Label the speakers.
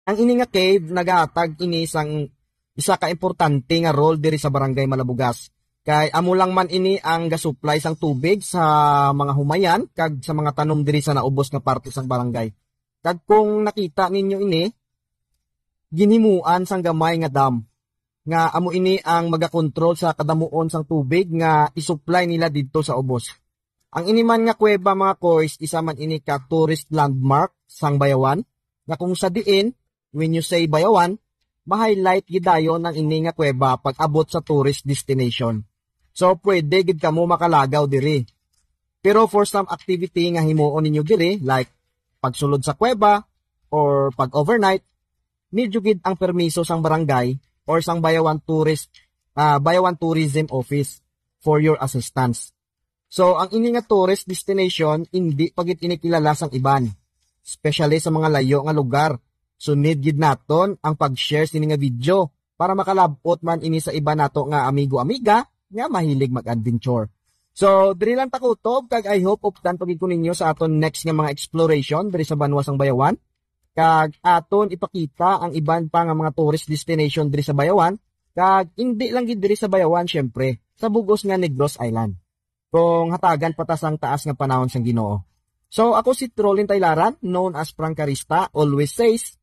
Speaker 1: Ang ini nga cave nagahatag ini sang isa ka importante nga role diri sa barangay Malabugas. Kay amo lang man ini ang gasupply sang tubig sa mga humayan kag sa mga tanom diri sa naubos nga parte sang barangay. Kag kung nakita ninyo ini, ginimuan sang gamay nga dam nga amo ini ang magakontrol sa kadamuon sang tubig nga isupply nila didto sa ubos. Ang ini man nga kuweba mga koys, isa man ini ka tourist landmark sang Bayawan nga kung sa diin when you say Bayawan, ma-highlight gidayon ng ini nga kuweba pag abot sa tourist destination. So pwede gid kamo makalagaw diri. Pero for some activity nga himuon ninyo diri like pagsulod sa kuweba or pag overnight, medyo gid ang permiso sang barangay or sang Bayawan Tourism Office for your assistance. So ang ini nga tourist destination hindi pagit inikilala sang iban, especially sa mga layo nga lugar. So need gid naton ang pag-share sini nga video para makalabot man ini sa iba nato nga amigo-amiga nga mahilig mag-adventure. So diri lang ta kutob kag I hope updan pagid ko ninyo sa aton next nga mga exploration diri sa banwa sang Bayawan. Kag aton ipakita ang iban pa nga mga tourist destination diri sa Bayawan, kag hindi lang gid diri sa Bayawan syempre, sa bugos nga Negros Island. Kung hatagan patas ang taas nga panahon sang Ginoo. So ako si Trolin Taylaran, known as Francarista, always says,